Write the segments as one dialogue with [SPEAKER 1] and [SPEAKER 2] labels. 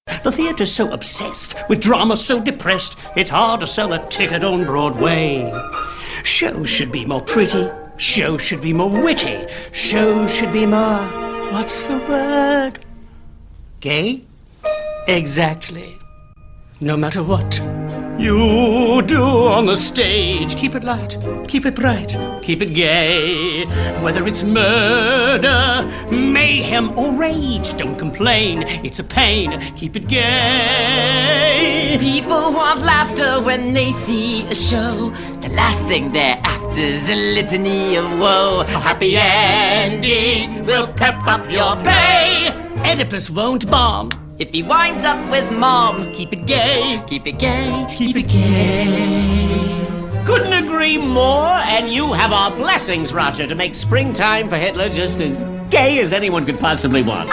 [SPEAKER 1] The theatre's so obsessed with drama so depressed, it's hard to sell a ticket on Broadway. Shows should be more pretty, shows should be more witty, shows should be more, what's the word?
[SPEAKER 2] Gay?
[SPEAKER 1] Exactly. No matter what you do on the stage, keep it light, keep it bright, keep it gay. Whether it's murder, mayhem, or rage, don't complain, it's a pain, keep it gay.
[SPEAKER 3] People want laughter when they see a show. The last thing they're after's a litany of woe.
[SPEAKER 1] A happy ending will pep up your bay. Oedipus won't bomb
[SPEAKER 3] If he winds up with mom,
[SPEAKER 1] keep it gay,
[SPEAKER 3] keep it gay,
[SPEAKER 1] keep it gay.
[SPEAKER 4] Couldn't agree more, and you have our blessings, Roger, to make springtime for Hitler just as gay as anyone could possibly want.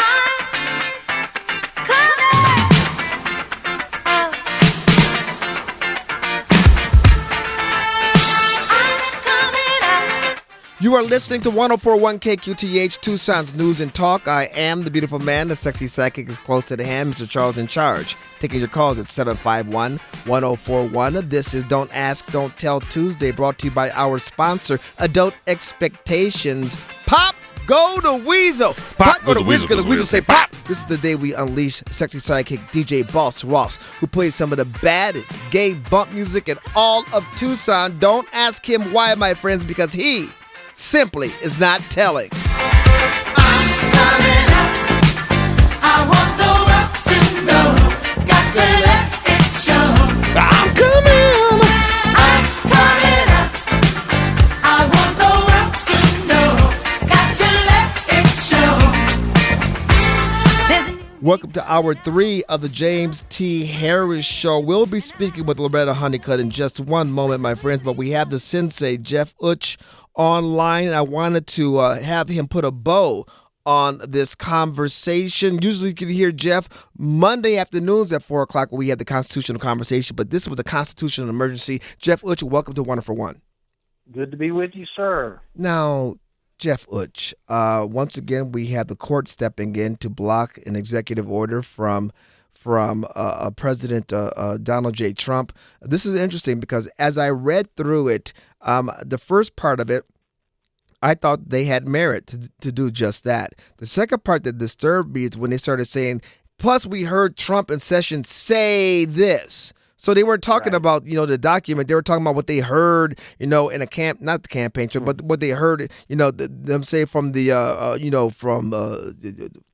[SPEAKER 5] You are listening to 104.1 KQTH, Tucson's News and Talk. I am the beautiful man. The sexy psychic is close to the hand. Mr. Charles in charge. Taking your calls at 751-1041. This is Don't Ask, Don't Tell Tuesday, brought to you by our sponsor, Adult Expectations. Pop, go to Weasel. Pop, go to Weasel, because the Weasel say pop. This is the day we unleash sexy sidekick DJ Boss Ross, who plays some of the baddest gay bump music in all of Tucson. Don't ask him why, my friends, because he simply is not telling.
[SPEAKER 6] I'm coming out. I want the world to know. Got to let it show.
[SPEAKER 5] I'm coming.
[SPEAKER 6] I'm coming out. I want the world to know. Got to let it show.
[SPEAKER 5] Welcome to hour 3 of the James T. Harris Show. We'll be speaking with Loretta Hunnicutt in just one moment, my friends, but we have the sensei, Jeff Utsch, online. I wanted to have him put a bow on this conversation. Usually you can hear Jeff Monday afternoons at 4 o'clock when we had the constitutional conversation, but this was a constitutional emergency. Jeff Utsch, welcome to 104.1.
[SPEAKER 7] Good to be with you, sir.
[SPEAKER 5] Now, Jeff Utsch, once again, we have the court stepping in to block an executive order from President Donald J. Trump. This is interesting because as I read through it, the first part of it, I thought they had merit to do just that. The second part that disturbed me is when they started saying, plus we heard Trump and Sessions say this. So they weren't talking about, the document. They were talking about what they heard, in a not the campaign trail, but what they heard, them say from the,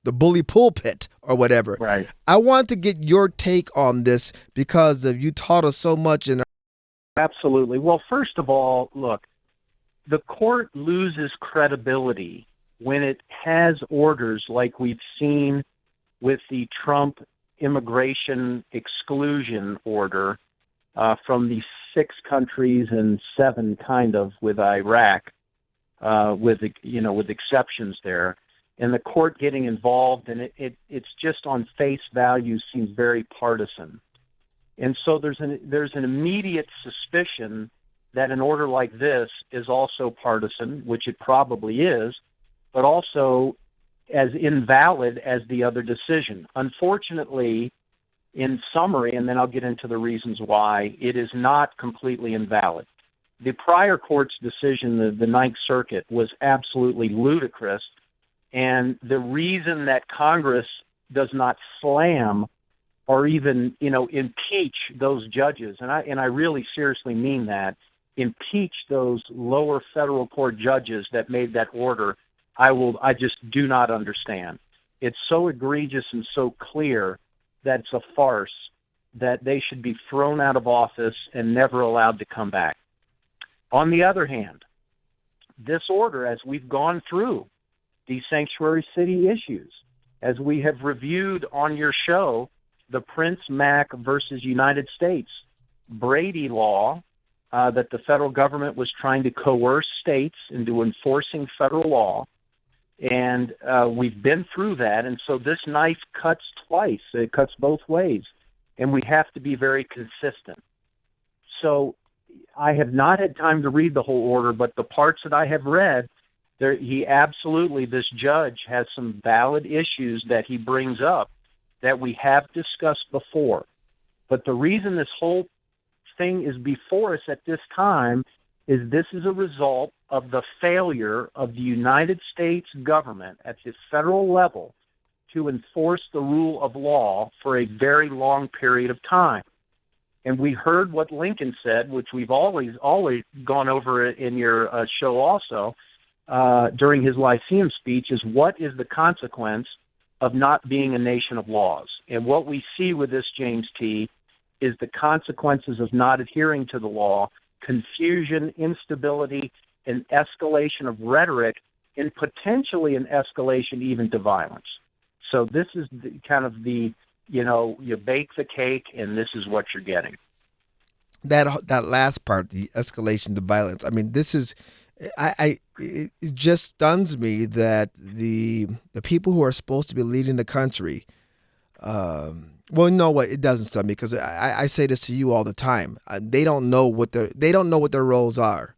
[SPEAKER 5] the bully pulpit or whatever.
[SPEAKER 7] Right.
[SPEAKER 5] I want to get your take on this because you taught us so much.
[SPEAKER 7] Absolutely. Well, first of all, look, the court loses credibility when it has orders like we've seen with the Trump immigration exclusion order from the 6 countries and 7 kind of with Iraq, with exceptions there, and the court getting involved, and it's just on face value seems very partisan, and so there's an immediate suspicion that an order like this is also partisan, which it probably is, but also as invalid as the other decision. Unfortunately, in summary, and then I'll get into the reasons why, it is not completely invalid. The prior court's decision, the Ninth Circuit, was absolutely ludicrous, and the reason that Congress does not slam or even, impeach those judges, and I really seriously mean that, impeach those lower federal court judges that made that order, I just do not understand. It's so egregious and so clear that it's a farce that they should be thrown out of office and never allowed to come back. On the other hand, this order, as we've gone through the sanctuary city issues, as we have reviewed on your show, the Prince Mac versus United States Brady law, that the federal government was trying to coerce states into enforcing federal law, and we've been through that, and so this knife cuts twice. It cuts both ways, and we have to be very consistent. So I have not had time to read the whole order, but the parts that I have read, this judge has some valid issues that he brings up that we have discussed before. But the reason this whole thing is before us at this time is this is a result of the failure of the United States government at the federal level to enforce the rule of law for a very long period of time. And we heard what Lincoln said, which we've always gone over in your show also, during his Lyceum speech, is what is the consequence of not being a nation of laws? And what we see with this, James T., is the consequences of not adhering to the law, confusion, instability, and escalation of rhetoric, and potentially an escalation even to violence. So this is you bake the cake, and this is what you're getting.
[SPEAKER 5] That last part, the escalation to violence. I mean, this is, it just stuns me that the people who are supposed to be leading the country, well, you know what? It doesn't stun me because I say this to you all the time. They don't know what their roles are.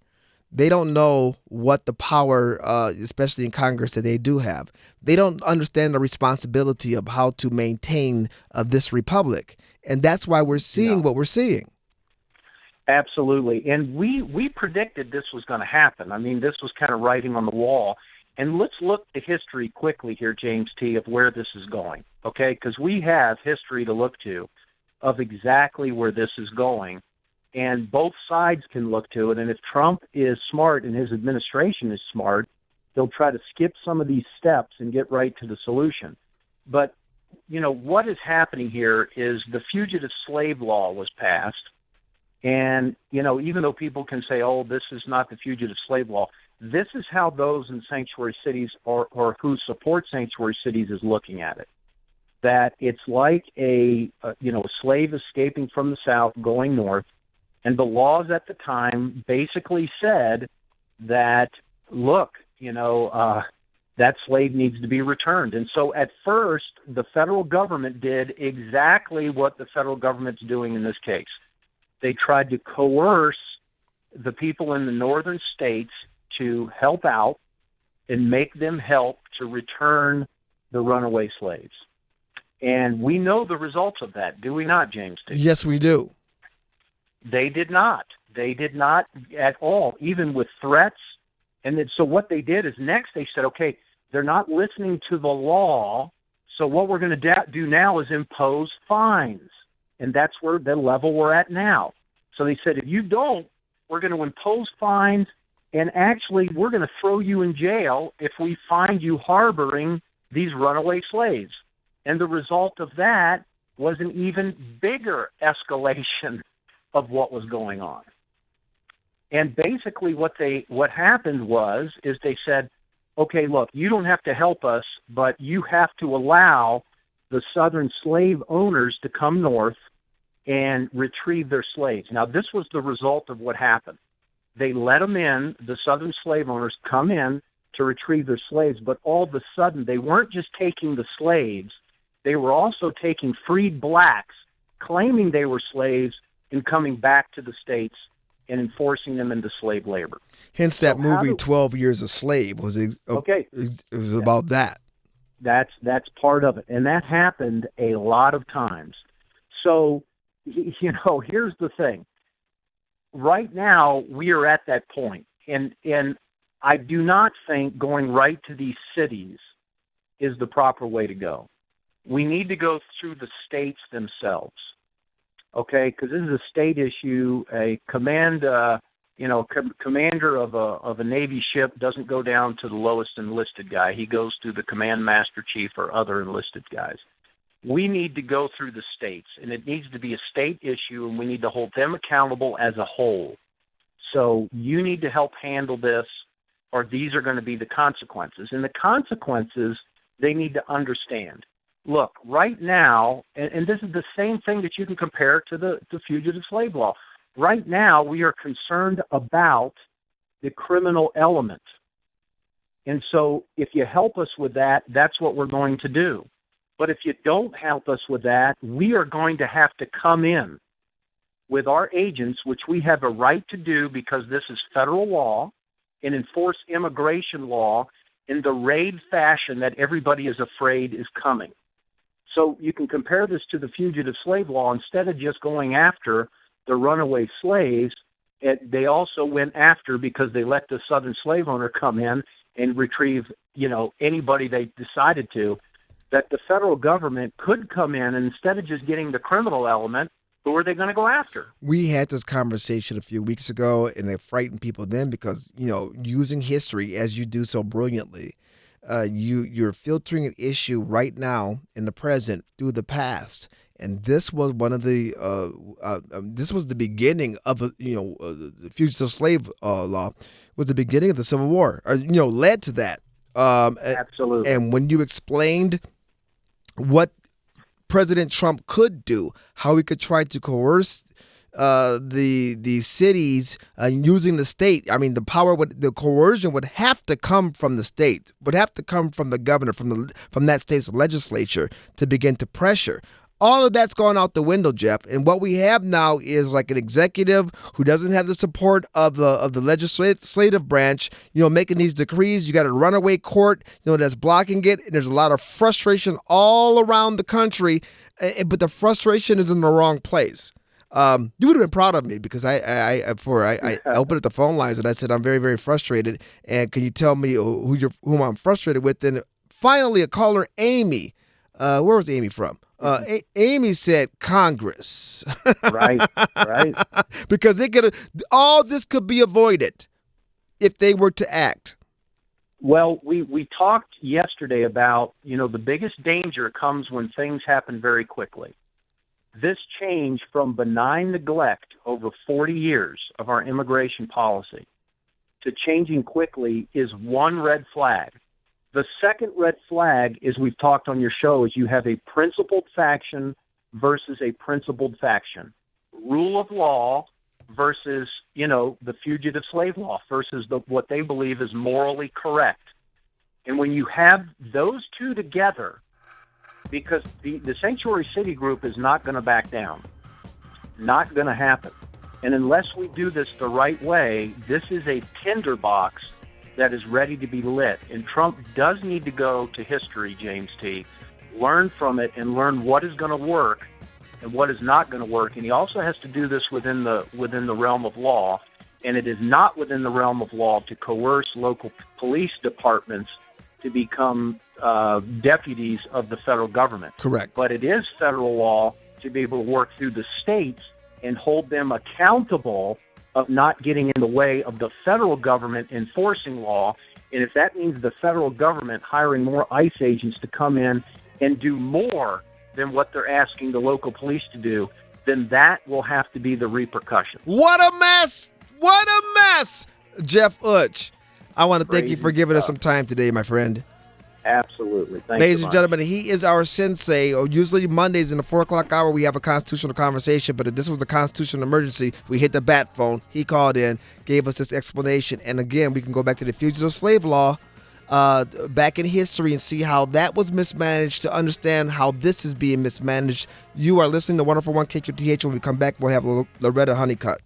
[SPEAKER 5] They don't know what the power, especially in Congress, that they do have. They don't understand the responsibility of how to maintain this republic, and that's why we're seeing what we're seeing.
[SPEAKER 7] Absolutely, and we predicted this was going to happen. I mean, this was kind of writing on the wall. And let's look at history quickly here, James T., of where this is going, okay? Because we have history to look to of exactly where this is going, and both sides can look to it. And if Trump is smart and his administration is smart, they'll try to skip some of these steps and get right to the solution. But, what is happening here is the fugitive slave law was passed, and, even though people can say, oh, this is not the fugitive slave law, this is how those in sanctuary cities or who support sanctuary cities is looking at it. That it's like a slave escaping from the South going north, and the laws at the time basically said that, look, that slave needs to be returned. And so at first, the federal government did exactly what the federal government's doing in this case. They tried to coerce the people in the northern states to help out and make them help to return the runaway slaves. And we know the results of that, do we not, James?
[SPEAKER 5] Yes, we do.
[SPEAKER 7] They did not. They did not at all, even with threats. And then, so what they did is next they said, okay, they're not listening to the law, so what we're going to do now is impose fines. And that's where the level we're at now. So they said, if you don't, we're going to impose fines, and actually we're going to throw you in jail if we find you harboring these runaway slaves. And the result of that was an even bigger escalation of what was going on. And basically what happened is they said, okay, look, you don't have to help us, but you have to allow the southern slave owners to come north and retrieve their slaves. Now, this was the result of what happened. They let them in, the southern slave owners come in to retrieve their slaves, but all of a sudden they weren't just taking the slaves, they were also taking freed blacks, claiming they were slaves, and coming back to the States and enforcing them into slave labor.
[SPEAKER 5] Hence that movie 12 Years a Slave was
[SPEAKER 7] okay.
[SPEAKER 5] It was about that.
[SPEAKER 7] That's part of it. And that happened a lot of times. So, here's the thing. Right now, we are at that point, and I do not think going right to these cities is the proper way to go. We need to go through the states themselves, okay? Because this is a state issue. A commander of a Navy ship doesn't go down to the lowest enlisted guy. He goes to the command master chief or other enlisted guys. We need to go through the states, and it needs to be a state issue, and we need to hold them accountable as a whole. So you need to help handle this, or these are going to be the consequences. And the consequences, they need to understand. Look, right now, and this is the same thing that you can compare to the fugitive slave law. Right now, we are concerned about the criminal element. And so if you help us with that, that's what we're going to do. But if you don't help us with that, we are going to have to come in with our agents, which we have a right to do because this is federal law, and enforce immigration law in the raid fashion that everybody is afraid is coming. So you can compare this to the fugitive slave law. Instead of just going after the runaway slaves, they also went after, because they let the southern slave owner come in and retrieve, anybody they decided to, that the federal government could come in, and instead of just getting the criminal element, who are they going to go after?
[SPEAKER 5] We had this conversation a few weeks ago, and it frightened people then because, using history as you do so brilliantly, you're filtering an issue right now in the present through the past. And this was one of the this was the beginning of the fugitive slave law was the beginning of the Civil War, or led to that.
[SPEAKER 7] Absolutely.
[SPEAKER 5] And when you explained what President Trump could do, how he could try to coerce the cities using the state. I mean, the coercion would have to come from the state, would have to come from the governor, from that state's legislature to begin to pressure. All of that's gone out the window, Jeff. And what we have now is like an executive who doesn't have the support of the legislative branch, making these decrees. You got a runaway court, that's blocking it. And there's a lot of frustration all around the country, but the frustration is in the wrong place. You would have been proud of me because I opened up the phone lines and I said, I'm very, very frustrated. And can you tell me whom I'm frustrated with? And finally, a caller, Amy. Where was Amy from? Amy said Congress.
[SPEAKER 7] Right.
[SPEAKER 5] Because all this could be avoided if they were to act.
[SPEAKER 7] Well, we talked yesterday about, the biggest danger comes when things happen very quickly. This change from benign neglect over 40 years of our immigration policy to changing quickly is one red flag. The second red flag, as we've talked on your show, is you have a principled faction versus a principled faction. Rule of law versus, the fugitive slave law versus what they believe is morally correct. And when you have those two together, because the Sanctuary City group is not going to back down, not going to happen. And unless we do this the right way, this is a tinderbox that is ready to be lit. And Trump does need to go to history, James T., learn from it and learn what is going to work and what is not going to work. And he also has to do this within the realm of law. And it is not within the realm of law to coerce local police departments to become deputies of the federal government.
[SPEAKER 5] Correct.
[SPEAKER 7] But it is federal law to be able to work through the states and hold them accountable of not getting in the way of the federal government enforcing law. And if that means the federal government hiring more ICE agents to come in and do more than what they're asking the local police to do, then that will have to be the repercussion.
[SPEAKER 5] What a mess! What a mess! Jeff Utsch, I want to thank you for giving us some time today, my friend.
[SPEAKER 7] Absolutely. Thank
[SPEAKER 5] Ladies
[SPEAKER 7] you
[SPEAKER 5] and gentlemen, he is our sensei. Usually Mondays in the 4 o'clock hour, we have a constitutional conversation, but if this was a constitutional emergency, we hit the bat phone. He called in, gave us this explanation. And again, we can go back to the fugitive slave law back in history and see how that was mismanaged to understand how this is being mismanaged. You are listening to Wonderful One KQTH. When we come back, we'll have Loretta Hunnicutt.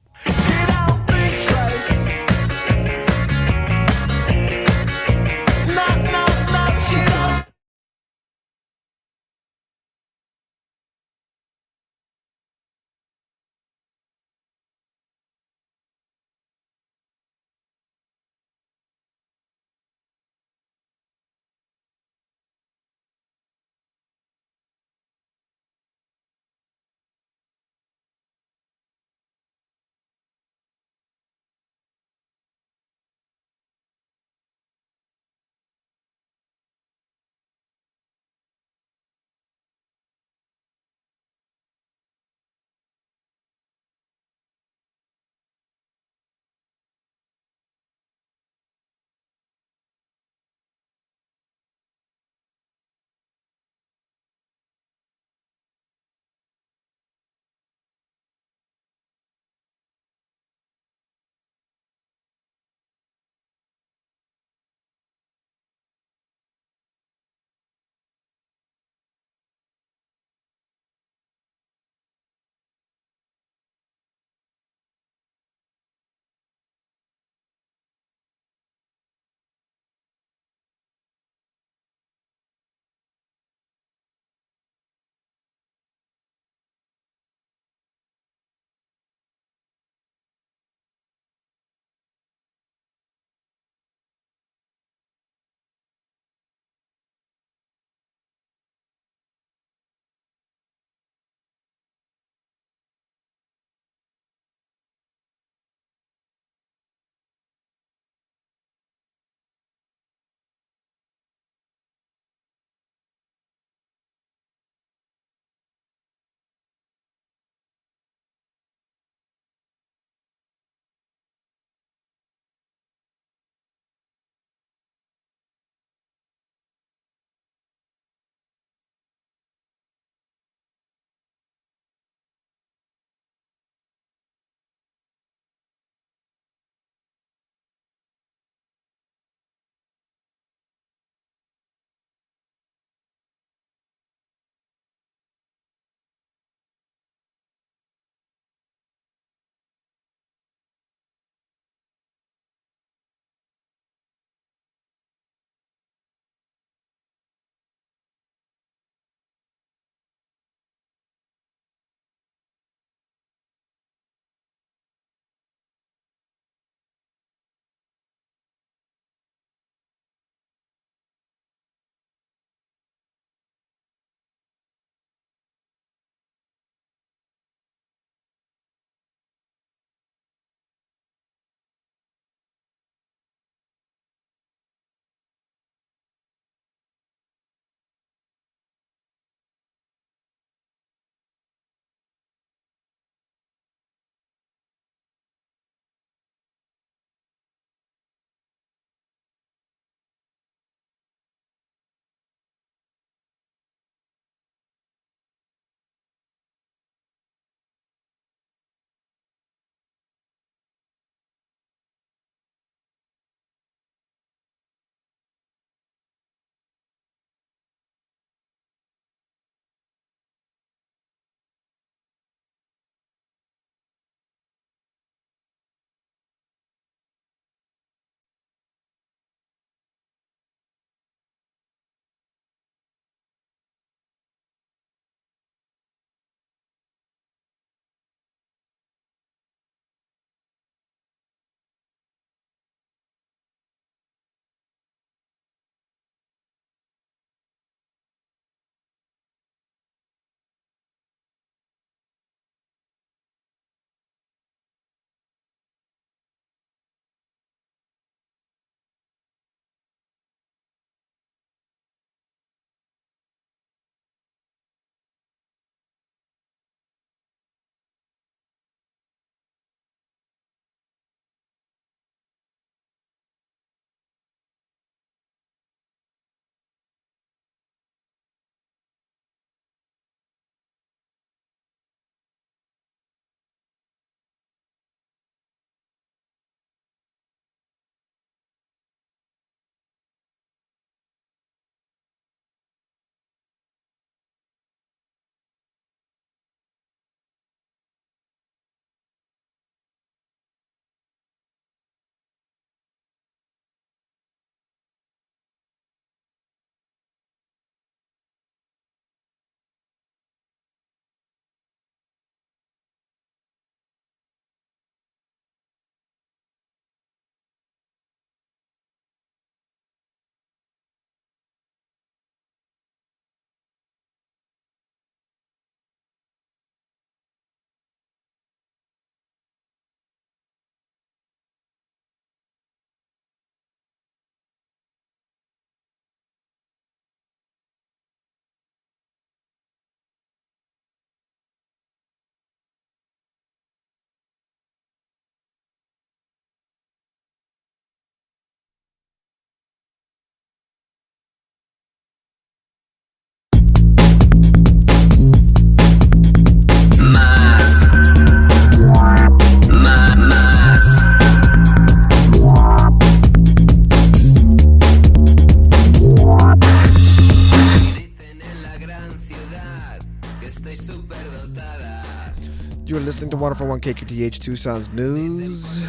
[SPEAKER 5] You're listening to 101 KQTH Tucson's News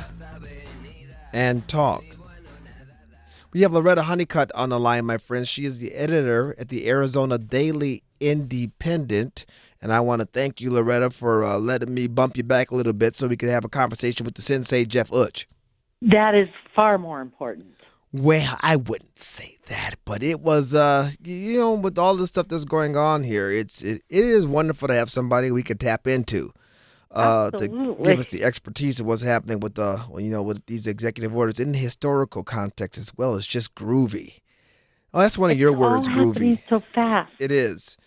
[SPEAKER 5] and Talk. We have Loretta Hunnicutt on the line, my friends. She is the editor at the Arizona Daily Independent. And I want to thank you, Loretta, for letting me bump you back a little bit so we could have a conversation with the sensei, Jeff Utsch.
[SPEAKER 2] That is far more important.
[SPEAKER 5] Well, I wouldn't say that, but it was, with all the stuff that's going on here, it is wonderful to have somebody we could tap into to give us the expertise of what's happening with with these executive orders in the historical context as well as just groovy. Oh, that's one of your words,
[SPEAKER 2] all happening
[SPEAKER 5] groovy.
[SPEAKER 2] so fast.
[SPEAKER 5] It is.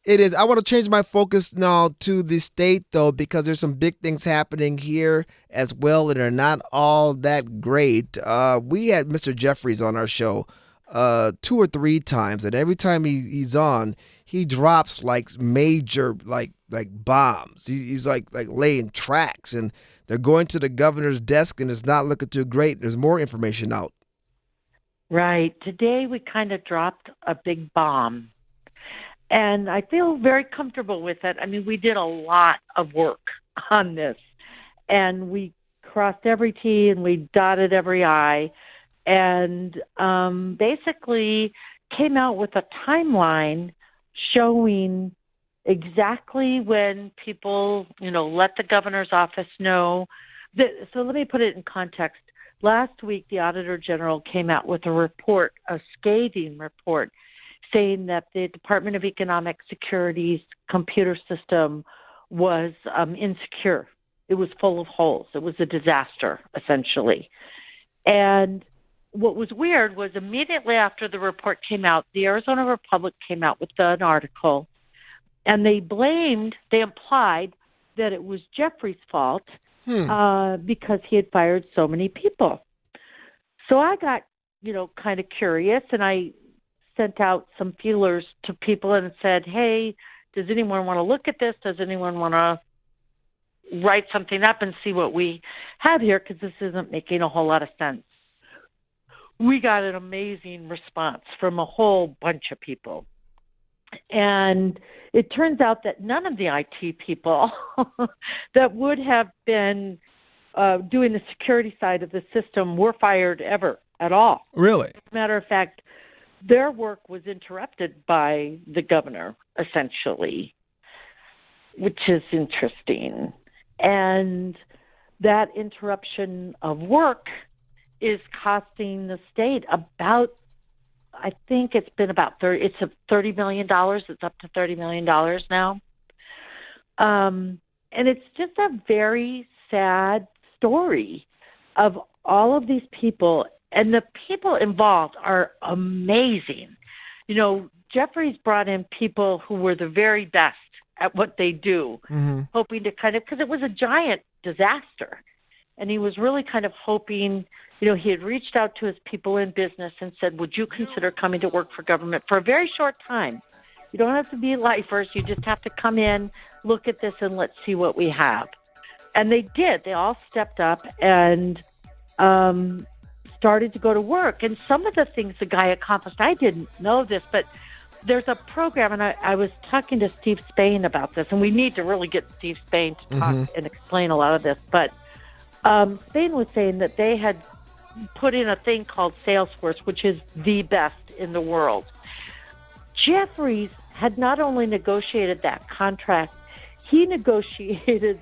[SPEAKER 5] It is. I want to change my focus now to the state, though, because there's some big things happening here as well, and they're not all that great. We had Mr. Jeffries on our show 2 or 3 times, and every time he's on, he drops like major like bombs. He's like laying tracks, and they're going to the governor's desk, and it's not looking too great. There's more information out.
[SPEAKER 2] Right. Today we kind of dropped a big bomb. And I feel very comfortable with it. I mean, we did a lot of work on this, and we crossed every T and we dotted every I, and basically came out with a timeline showing exactly when people, let the governor's office know. So let me put it in context. Last week, the Auditor General came out with a report, a scathing report, saying that the Department of Economic Security's computer system was insecure. It was full of holes. It was a disaster, essentially. And what was weird was immediately after the report came out, the Arizona Republic came out with an article, and they implied that it was Jeffrey's fault because he had fired so many people. So I got, kind of curious, and I sent out some feelers to people and said, hey, does anyone want to look at this? Does anyone want to write something up and see what we have here? Because this isn't making a whole lot of sense. We got an amazing response from a whole bunch of people. And it turns out that none of the IT people that would have been doing the security side of the system were fired ever at all.
[SPEAKER 5] Really?
[SPEAKER 2] As a matter of fact, their work was interrupted by the governor, essentially, which is interesting. And that interruption of work is costing the state about, I think it's been about $30 million. It's up to $30 million now. And it's just a very sad story of all of these people. And the people involved are amazing. Jeffrey's brought in people who were the very best at what they do, hoping to because it was a giant disaster. And he was really kind of hoping, he had reached out to his people in business and said, would you consider coming to work for government for a very short time? You don't have to be lifers. You just have to come in, look at this, and let's see what we have. And they did. They all stepped up and started to go to work. And some of the things the guy accomplished, I didn't know this, but there's a program, and I was talking to Steve Spain about this, and we need to really get Steve Spain to talk and explain a lot of this. But Spain was saying that they had put in a thing called Salesforce, which is the best in the world. Jeffries had not only negotiated that contract, he negotiated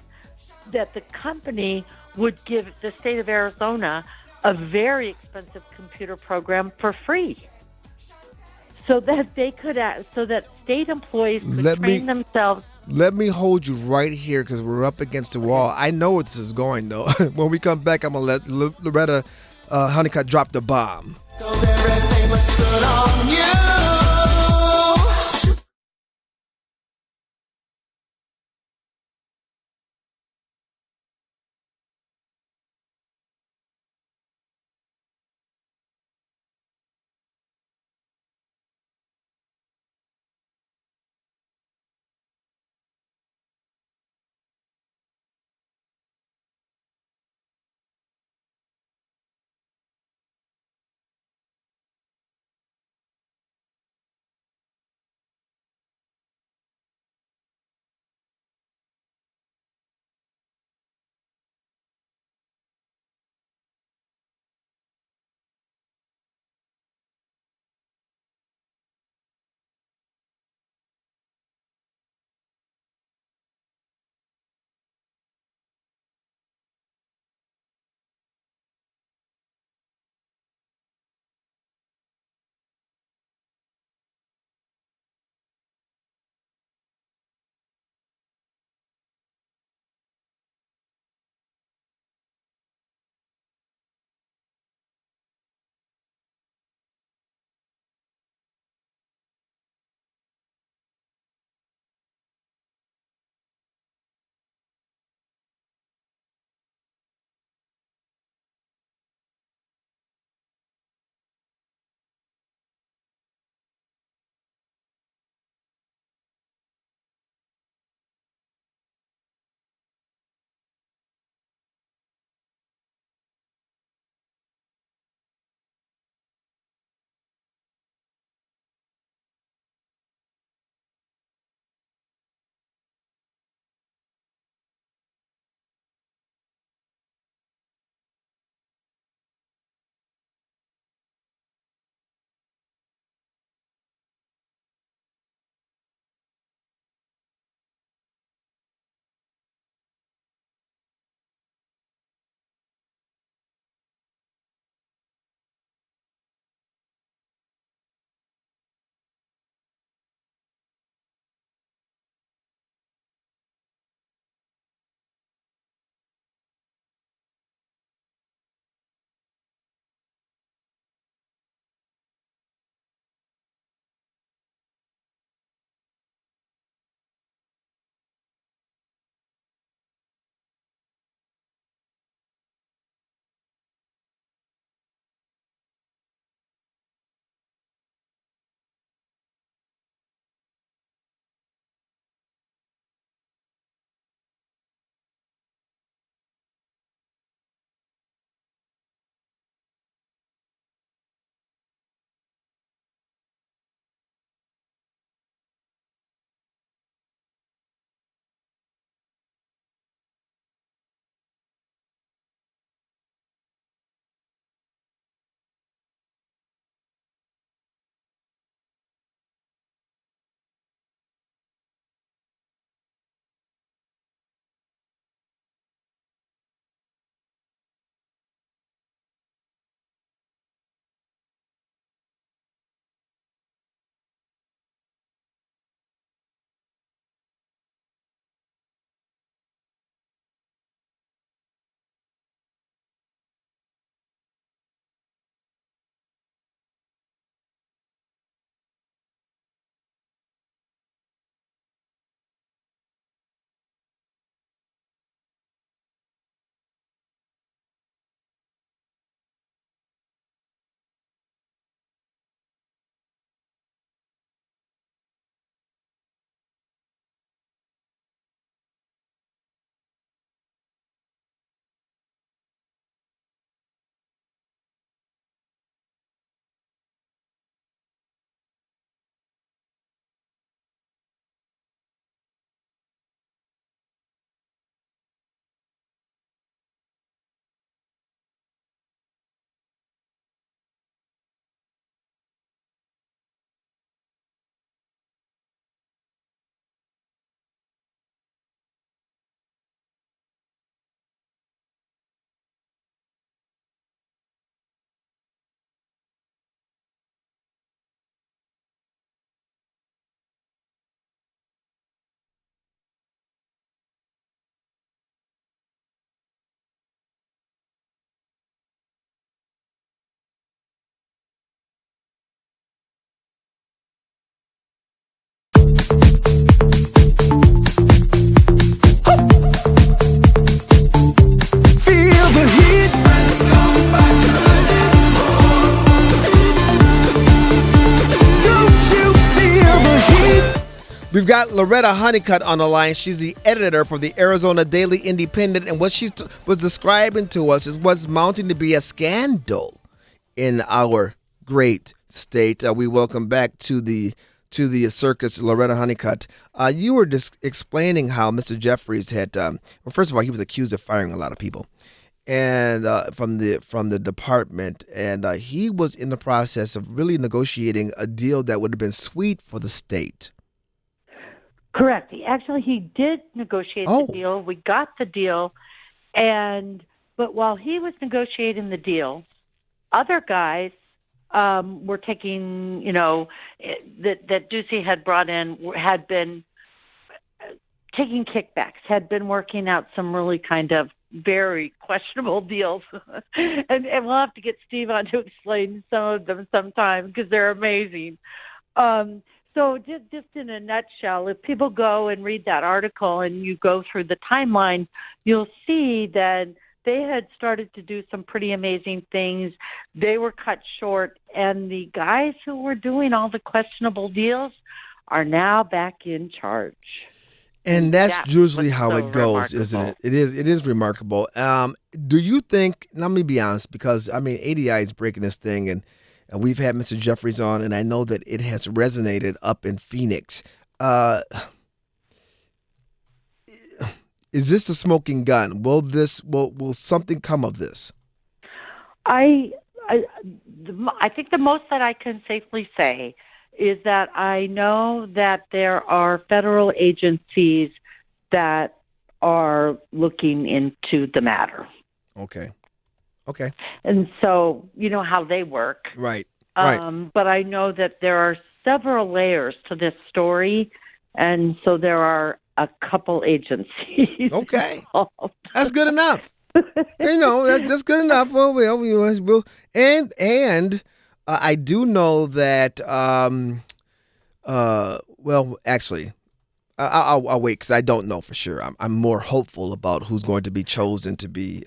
[SPEAKER 2] that the company would give the state of Arizona a very expensive computer program for free, so that they could, so that state employees could train themselves.
[SPEAKER 5] Let me hold you right here because we're up against the wall. I know where this is going, though. When we come back, I'm gonna let Loretta Hunnicutt drop the bomb.
[SPEAKER 6] 'Cause everything looks good on you.
[SPEAKER 5] got Loretta Hunnicutt on the line. She's the editor for the Arizona Daily Independent, and what she was describing to us is what's mounting to be a scandal in our great state. We welcome back to the circus Loretta Hunnicutt. You were just explaining how Mr. Jeffries had. Well, first of all, he was accused of firing a lot of people, and from the department, and he was in the process of really negotiating a deal that would have been sweet for the state.
[SPEAKER 2] Correct. Actually, he did negotiate
[SPEAKER 5] Oh.
[SPEAKER 2] the deal. We got the deal, but while he was negotiating the deal, other guys were taking, that Ducey had brought in, had been taking kickbacks, had been working out some really kind of very questionable deals. and we'll have to get Steve on to explain some of them sometime because they're amazing. So just in a nutshell, if people go and read that article and you go through the timeline, you'll see that they had started to do some pretty amazing things. They were cut short, and the guys who were doing all the questionable deals are now back in charge.
[SPEAKER 5] And that's usually
[SPEAKER 2] what's
[SPEAKER 5] how
[SPEAKER 2] so
[SPEAKER 5] it goes, isn't it? It is remarkable. Do you think, let me be honest, because, I mean, ADI is breaking this thing, and we've had Mr. Jeffries on, and I know that it has resonated up in Phoenix. Is this a smoking gun? Will something come of this?
[SPEAKER 2] I think the most that I can safely say is that I know that there are federal agencies that are looking into the matter.
[SPEAKER 5] Okay.
[SPEAKER 2] And so, you know how they work.
[SPEAKER 5] Right.
[SPEAKER 2] But I know that there are several layers to this story, and so there are a couple agencies.
[SPEAKER 5] Okay.
[SPEAKER 2] involved.
[SPEAKER 5] That's good enough. That's good enough. Well, and I do know that. Actually, I'll wait because I don't know for sure. I'm more hopeful about who's going to be chosen to be.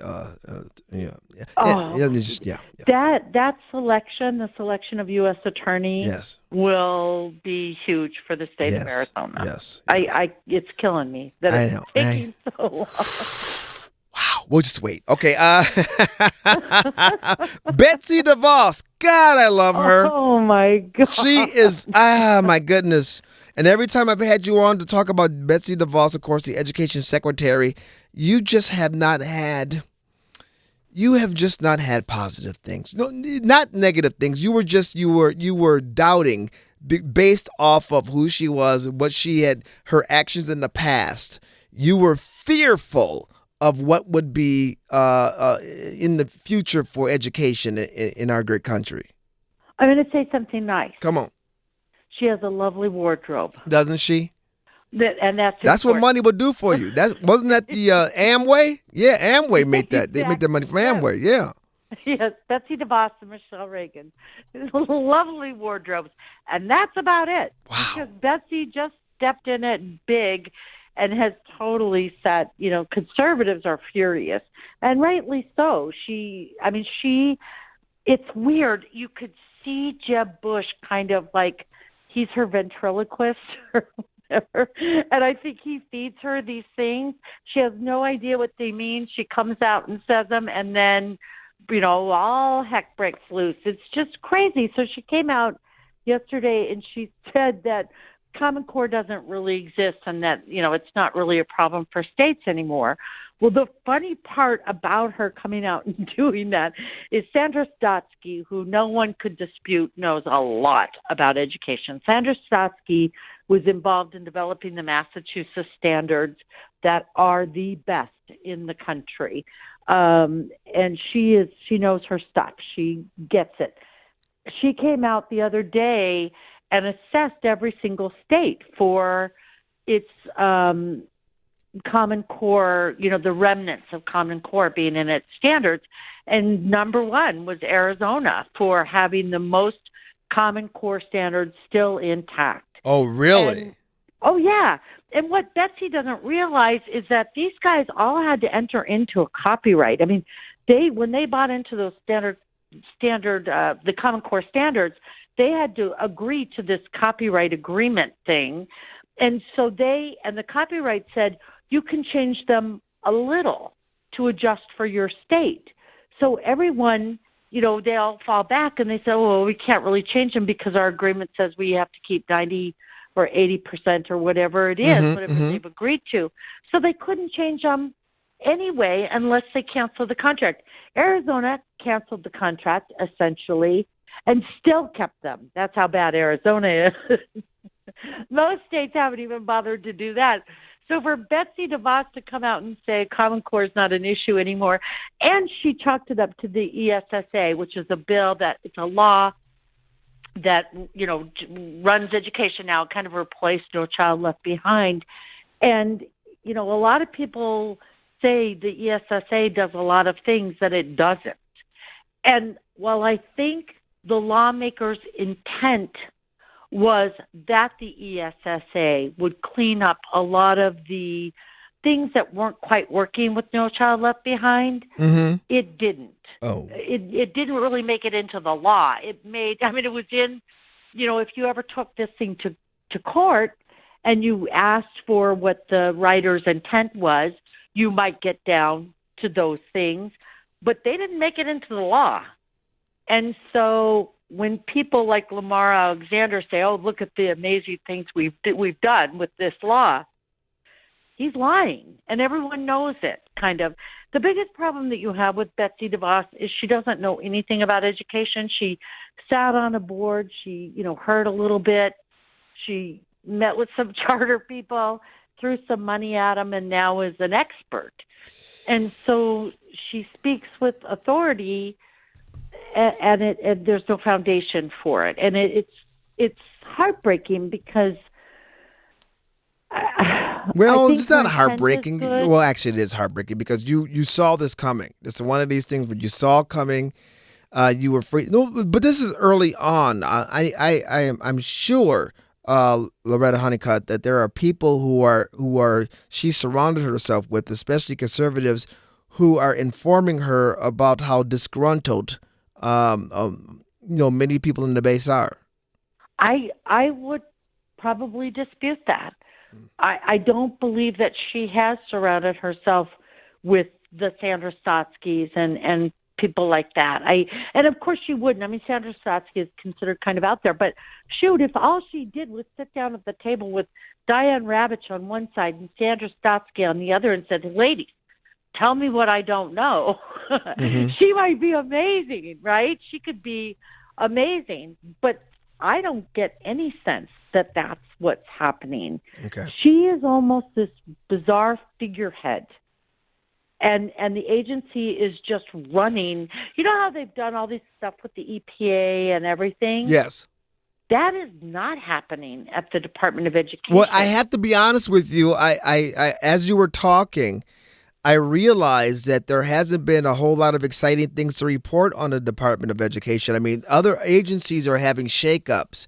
[SPEAKER 2] That selection, the selection of U.S. attorneys,
[SPEAKER 5] Yes.
[SPEAKER 2] will be huge for the state of Arizona.
[SPEAKER 5] Yes.
[SPEAKER 2] It's killing me that
[SPEAKER 5] I
[SPEAKER 2] it's
[SPEAKER 5] know.
[SPEAKER 2] taking so long.
[SPEAKER 5] Wow. We'll just wait. Okay. Betsy DeVos. God, I love her.
[SPEAKER 2] Oh my God.
[SPEAKER 5] She is, my goodness. And every time I've had you on to talk about Betsy DeVos, of course, the education secretary, you have just not had positive things. No, not negative things. You were doubting based off of who she was, what she had, her actions in the past. You were fearful of what would be in the future for education in our great country.
[SPEAKER 2] I'm going to say something nice.
[SPEAKER 5] Come on.
[SPEAKER 2] She has a lovely wardrobe.
[SPEAKER 5] Doesn't she?
[SPEAKER 2] And that's
[SPEAKER 5] what
[SPEAKER 2] important.
[SPEAKER 5] money would do for you. Wasn't that the Amway? Yeah, Amway made that. They made that money from Amway. Yeah.
[SPEAKER 2] Yes, Betsy DeVos and Michelle Reagan. Lovely wardrobes. And that's about it.
[SPEAKER 5] Wow.
[SPEAKER 2] Because Betsy just stepped in it big and has totally set, conservatives are furious. And rightly so. It's weird. You could see Jeb Bush kind of like he's her ventriloquist or whatever. And I think he feeds her these things. She has no idea what they mean. She comes out and says them, and then, all heck breaks loose. It's just crazy. So she came out yesterday and she said that Common Core doesn't really exist and that, it's not really a problem for states anymore. Well, the funny part about her coming out and doing that is Sandra Stotsky, who no one could dispute knows a lot about education. Sandra Stotsky was involved in developing the Massachusetts standards that are the best in the country. And she knows her stuff. She gets it. She came out the other day and assessed every single state for its Common Core, the remnants of Common Core being in its standards. And number one was Arizona for having the most Common Core standards still intact.
[SPEAKER 5] Oh, really?
[SPEAKER 2] Oh, yeah. And what Betsy doesn't realize is that these guys all had to enter into a copyright. I mean, when they bought into those the Common Core standards, they had to agree to this copyright agreement thing. And so the copyright said you can change them a little to adjust for your state. So everyone, they all fall back and they say, well, we can't really change them because our agreement says we have to keep 90 or 80% or whatever it is, whatever they've agreed to. So they couldn't change them anyway unless they cancel the contract. Arizona canceled the contract essentially and still kept them. That's how bad Arizona is. Most states haven't even bothered to do that. So for Betsy DeVos to come out and say Common Core is not an issue anymore, and she chalked it up to the ESSA, which is a bill it's a law that, runs education now, kind of replaced No Child Left Behind. And, a lot of people say the ESSA does a lot of things that it doesn't. And while I think the lawmakers' intent was that the ESSA would clean up a lot of the things that weren't quite working with No Child Left Behind, it didn't.
[SPEAKER 5] Oh.
[SPEAKER 2] It didn't really make it into the law. It was in, if you ever took this thing to court and you asked for what the writer's intent was, you might get down to those things, but they didn't make it into the law. And so when people like Lamar Alexander say, oh, look at the amazing things we've done with this law, he's lying, and everyone knows it, kind of. The biggest problem that you have with Betsy DeVos is she doesn't know anything about education. She sat on a board. She, heard a little bit. She met with some charter people, threw some money at them, and now is an expert. And so she speaks with authority, and there's no foundation for it. And it's heartbreaking because
[SPEAKER 5] it's not heartbreaking. Well, actually, it is heartbreaking because you saw this coming. It's one of these things where you saw coming. You were free. No, but this is early on. I'm sure, Loretta Hunnicutt, that there are people who are she surrounded herself with, especially conservatives, who are informing her about how disgruntled many people in the base are.
[SPEAKER 2] I would probably dispute that. I don't believe that she has surrounded herself with the Sandra Stotskys and people like that. And of course she wouldn't. I mean, Sandra Stotsky is considered kind of out there, but shoot, if all she did was sit down at the table with Diane Ravitch on one side and Sandra Stotsky on the other and said, ladies, tell me what I don't know. She might be amazing, right? She could be amazing, but I don't get any sense that that's what's happening.
[SPEAKER 5] Okay.
[SPEAKER 2] She is almost this bizarre figurehead. And the agency is just running. You know how they've done all this stuff with the EPA and everything?
[SPEAKER 5] Yes.
[SPEAKER 2] That is not happening at the Department of Education.
[SPEAKER 5] Well, I have to be honest with you. I as you were talking, I realized that there hasn't been a whole lot of exciting things to report on the Department of Education. I mean, other agencies are having shakeups,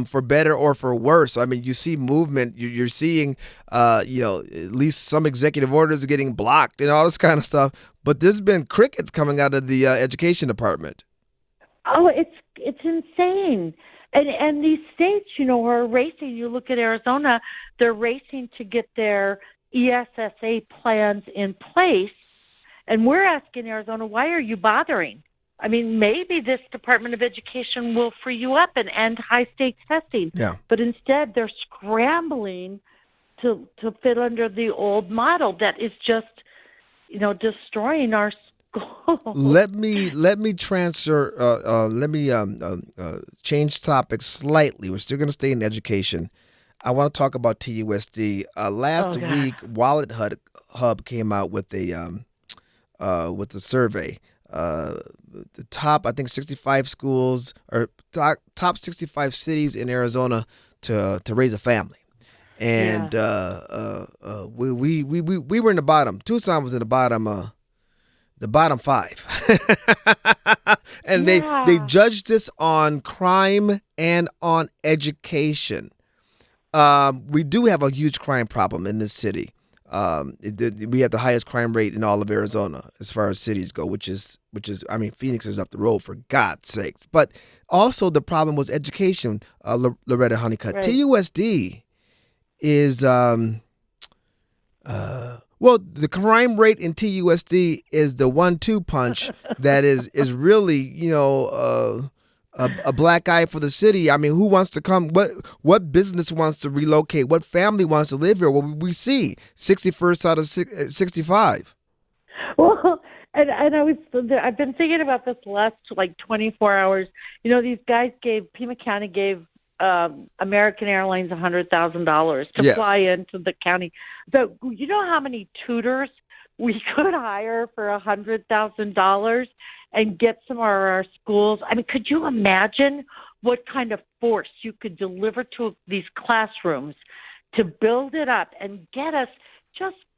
[SPEAKER 5] for better or for worse. I mean, you see movement. You're seeing, at least some executive orders are getting blocked and all this kind of stuff. But there's been crickets coming out of the Education Department.
[SPEAKER 2] Oh, it's insane. And these states, are racing. You look at Arizona, they're racing to get their ESSA plans in place, and we're asking Arizona, why are you bothering? I mean, maybe this Department of Education will free you up and end high-stakes testing.
[SPEAKER 5] Yeah.
[SPEAKER 2] But instead, they're scrambling to fit under the old model that is just, destroying our schools.
[SPEAKER 5] Let me transfer. Let me change topics slightly. We're still going to stay in education. I want to talk about TUSD. Last week, Wallet Hub came out with a survey. The top, I think, 65 schools or top 65 cities in Arizona to raise a family, and we were in the bottom. Tucson was in the bottom five, and they judged this on crime and on education. We do have a huge crime problem in this city. We have the highest crime rate in all of Arizona as far as cities go, which is, I mean, Phoenix is up the road, for God's sakes. But also the problem was education, Loretta Hunnicutt. Right. TUSD is well, the crime rate in TUSD is the 1-2 punch that is really, a black eye for the city. I mean, who wants to come? What business wants to relocate? What family wants to live here? Well, we see 61st out of 65.
[SPEAKER 2] Well, and I've been thinking about this the last 24 hours. These guys Pima County gave American Airlines $100,000 to fly into the county. So you know how many tutors we could hire for $100,000 and get some of our schools? I mean, could you imagine what kind of force you could deliver to these classrooms to build it up and just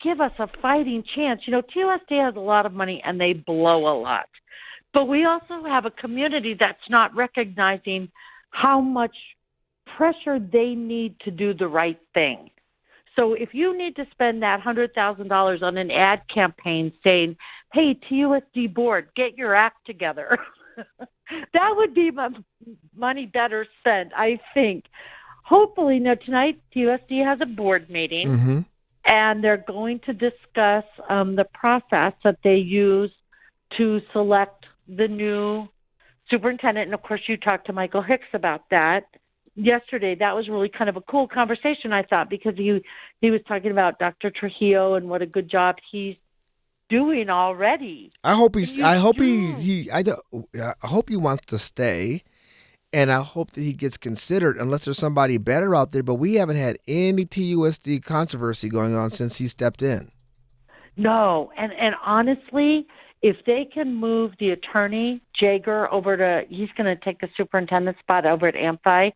[SPEAKER 2] give us a fighting chance? TUSD has a lot of money and they blow a lot. But we also have a community that's not recognizing how much pressure they need to do the right thing. So if you need to spend that $100,000 on an ad campaign saying, hey, TUSD board, get your act together, that would be money better spent, I think. Hopefully, tonight TUSD has a board meeting, and they're going to discuss the process that they use to select the new superintendent. And, of course, you talked to Michael Hicks about that yesterday. That was really kind of a cool conversation, I thought, because he was talking about Dr. Trujillo and what a good job he's doing already.
[SPEAKER 5] I hope he wants to stay, and I hope that he gets considered unless there's somebody better out there. But we haven't had any TUSD controversy going on since he stepped in. No,
[SPEAKER 2] and honestly, if they can move the attorney Jager over he's going to take the superintendent spot over at Amphi,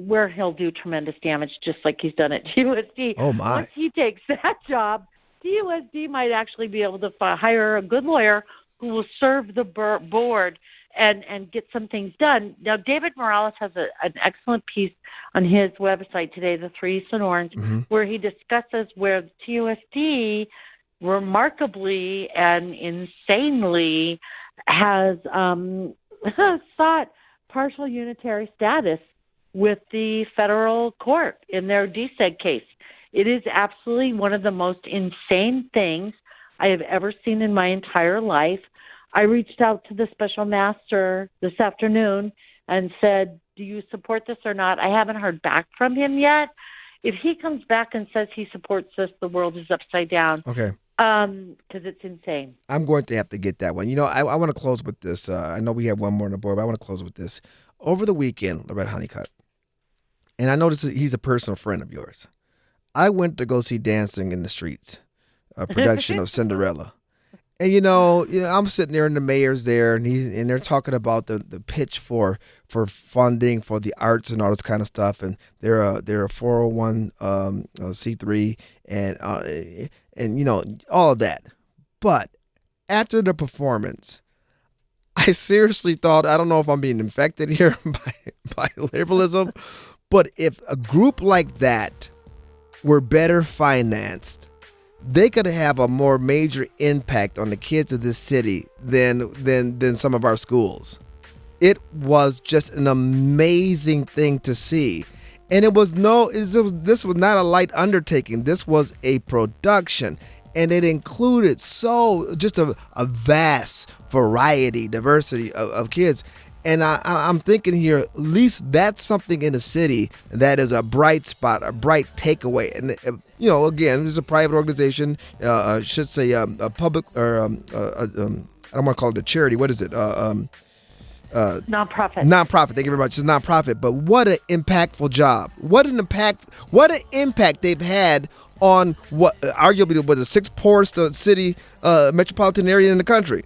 [SPEAKER 2] where he'll do tremendous damage, just like he's done at TUSD.
[SPEAKER 5] Oh, my.
[SPEAKER 2] Once he takes that job, TUSD might actually be able to hire a good lawyer who will serve the board and get some things done. Now, David Morales has an excellent piece on his website today, The Three East and Orange, where he discusses where TUSD remarkably and insanely has sought partial unitary status with the federal court in their DSEG case. It is absolutely one of the most insane things I have ever seen in my entire life. I reached out to the special master this afternoon and said, do you support this or not? I haven't heard back from him yet. If he comes back and says he supports this, the world is upside down.
[SPEAKER 5] Okay.
[SPEAKER 2] Because it's insane.
[SPEAKER 5] I'm going to have to get that one. I want to close with this. I know we have one more on the board, but I want to close with this. Over the weekend, Loretta Hunnicutt, and I noticed he's a personal friend of yours. I went to go see Dancing in the Streets, a production of Cinderella. And, I'm sitting there and the mayor's there and they're talking about the pitch for funding for the arts and all this kind of stuff. And they're a 401 C3 and all of that. But after the performance, I seriously thought, I don't know if I'm being infected here by liberalism, but if a group like that were better financed, they could have a more major impact on the kids of this city than some of our schools. It was just an amazing thing to see. And this was not a light undertaking. This was a production. And it included just a vast diversity of kids. And I'm thinking here, at least that's something in the city that is a bright spot, a bright takeaway. And, again, this is a private organization, should say a public, or I don't want to call it a charity. What is it?
[SPEAKER 2] Nonprofit.
[SPEAKER 5] Nonprofit. Thank you very much. It's a nonprofit. But what an impactful job. What an impact they've had on what arguably was the sixth poorest city, metropolitan area in the country.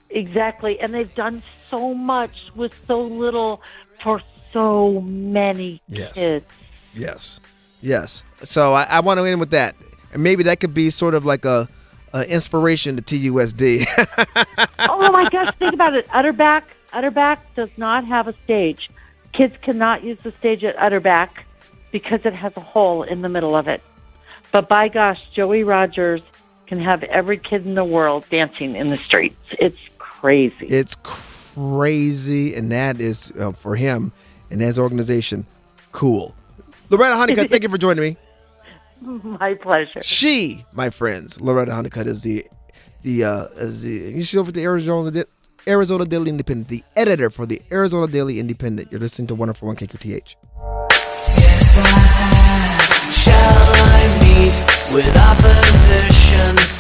[SPEAKER 2] Exactly. And they've done so much with so little for so many kids.
[SPEAKER 5] Yes. So I want to end with that. And maybe that could be sort of like a inspiration to TUSD.
[SPEAKER 2] Oh, my gosh. Think about it. Utterback does not have a stage. Kids cannot use the stage at Utterback because it has a hole in the middle of it. But by gosh, Joey Rogers can have every kid in the world dancing in the streets. It's crazy.
[SPEAKER 5] It's crazy, and that is, for him and his organization, cool. Loretta Hunnicutt, thank you for joining me.
[SPEAKER 2] My pleasure.
[SPEAKER 5] She, my friends, Loretta Hunnicutt is she's over at the Arizona Daily Independent, the editor for the Arizona Daily Independent. You're listening to 104.1 KQTH.
[SPEAKER 6] Yes, I shall I meet with opposition.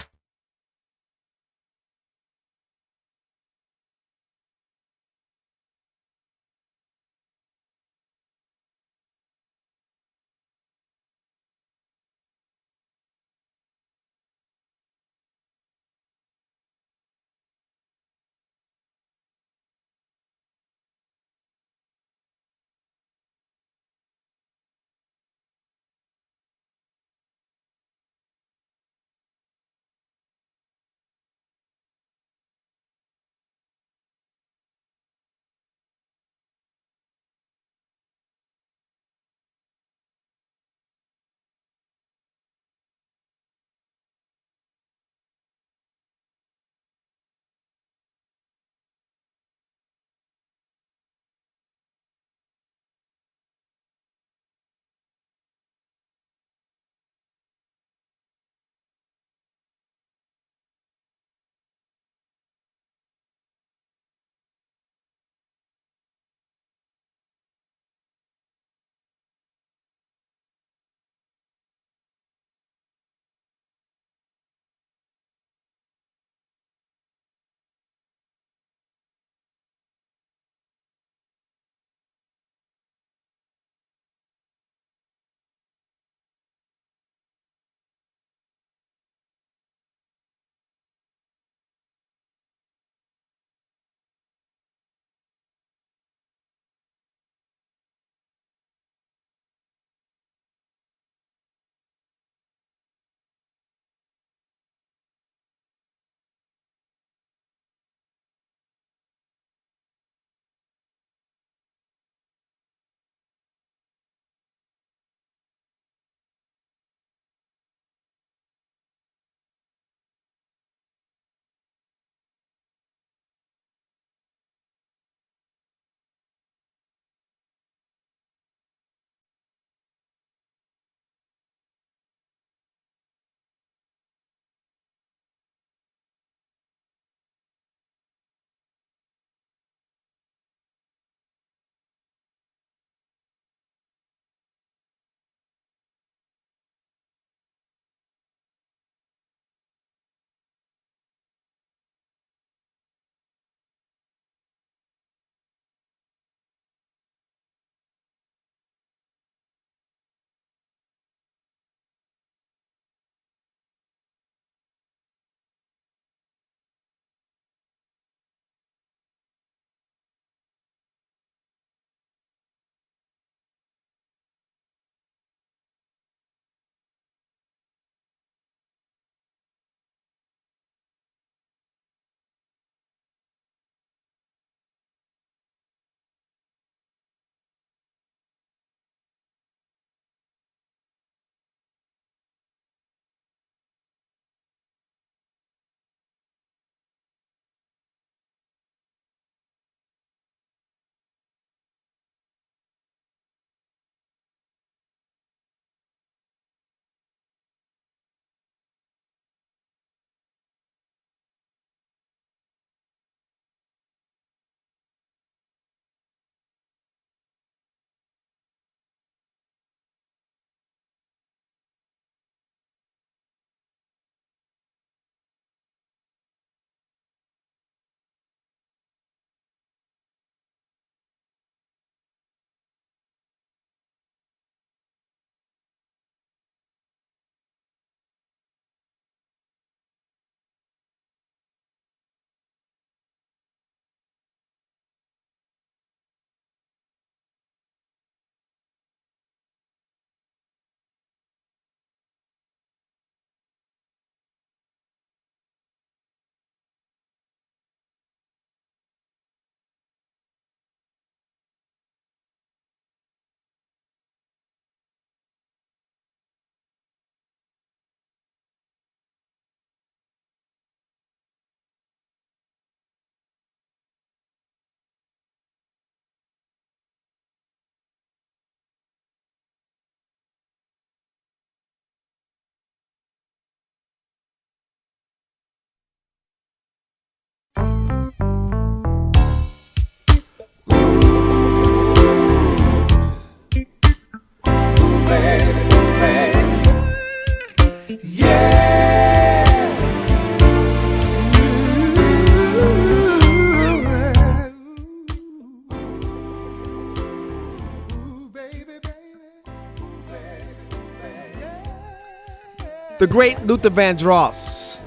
[SPEAKER 5] The great Luther Vandross.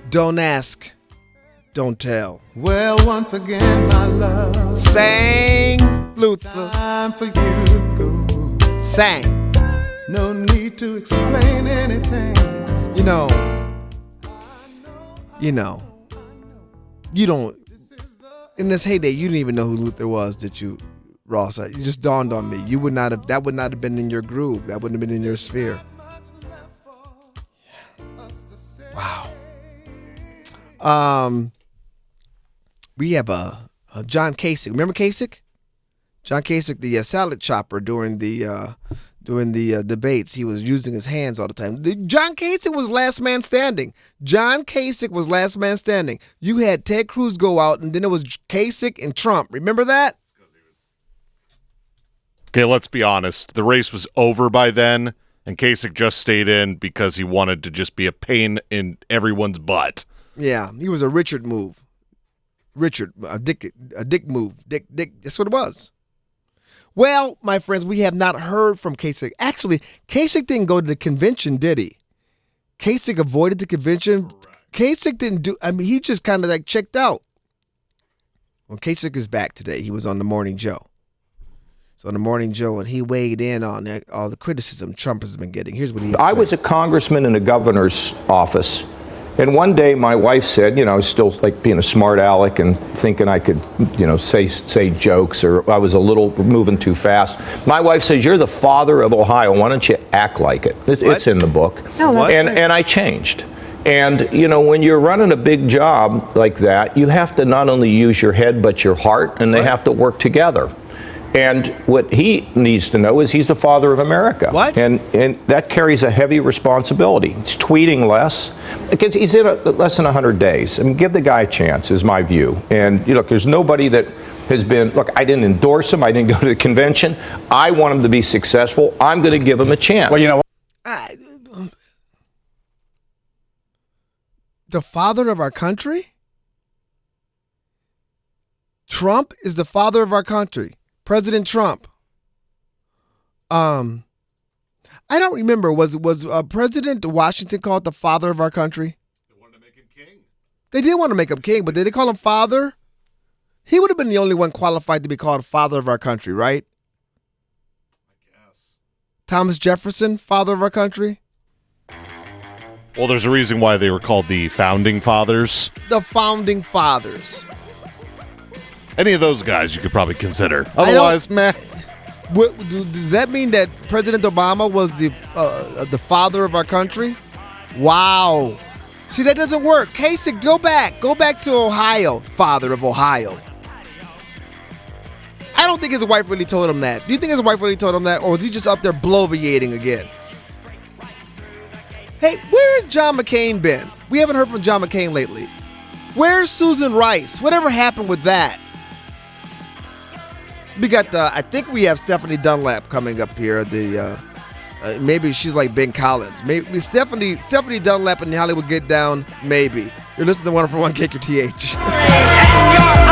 [SPEAKER 5] Don't ask, don't tell.
[SPEAKER 6] Well, once again, my love.
[SPEAKER 5] Sang Luther.
[SPEAKER 6] Time for you to go.
[SPEAKER 5] Sang.
[SPEAKER 6] No need to explain anything.
[SPEAKER 5] You know, you don't, in this heyday, you didn't even know who Luther was, did you, Ross? It just dawned on me. That would not have been in your groove. That wouldn't have been in your sphere. Wow. We have a John Kasich. Remember Kasich? John Kasich, the salad chopper during the debates. He was using his hands all the time. John Kasich was last man standing. John Kasich was last man standing. You had Ted Cruz go out, and then it was Kasich and Trump. Remember that?
[SPEAKER 8] Okay, let's be honest. The race was over by then, and Kasich just stayed in because he wanted to just be a pain in everyone's butt.
[SPEAKER 5] Yeah, he was a Richard move. A dick move. Dick. That's what it was. Well, my friends, we have not heard from Kasich. Actually, Kasich didn't go to the convention, did he? Kasich avoided the convention. Kasich didn't do. He just kind of like checked out. Well, Kasich is back today. He was on the Morning Joe. So on the Morning Joe, and he weighed in on all the criticism Trump has been getting. Here's what he had to say.
[SPEAKER 9] I was a congressman in a governor's office. And one day my wife said, I was still like being a smart aleck and thinking I could, say jokes, or I was a little moving too fast. My wife says, "You're the father of Ohio. Why don't you act like it?" It's in the book. And I changed. And, when you're running a big job like that, you have to not only use your head, but your heart, and they have to work together. And what he needs to know is he's the father of America.
[SPEAKER 5] What?
[SPEAKER 9] And that carries a heavy responsibility. He's tweeting less. Because he's in less than 100 days. Give the guy a chance, is my view. And, there's nobody that has been, I didn't endorse him. I didn't go to the convention. I want him to be successful. I'm going to give him a chance.
[SPEAKER 5] Well, the father of our country? Trump is the father of our country. President Trump. I don't remember. Was President Washington called the father of our country?
[SPEAKER 8] They wanted to make him king.
[SPEAKER 5] They did want to make him king, but did they call him father? He would have been the only one qualified to be called father of our country, right?
[SPEAKER 8] I guess.
[SPEAKER 5] Thomas Jefferson, father of our country?
[SPEAKER 8] Well, there's a reason why they were called the Founding Fathers.
[SPEAKER 5] The Founding Fathers.
[SPEAKER 8] Any of those guys you could probably consider. Otherwise, meh.
[SPEAKER 5] Does that mean that President Obama was the father of our country? Wow. See, that doesn't work. Kasich, go back. Go back to Ohio. Father of Ohio. I don't think his wife really told him that. Do you think his wife really told him that? Or was he just up there bloviating again? Hey, where has John McCain been? We haven't heard from John McCain lately. Where's Susan Rice? Whatever happened with that? We got I think we have Stephanie Dunlap coming up here. Maybe she's like Ben Collins. Maybe Stephanie Dunlap and the Hollywood Get Down. Maybe. You're listening to 104.1 KQTH.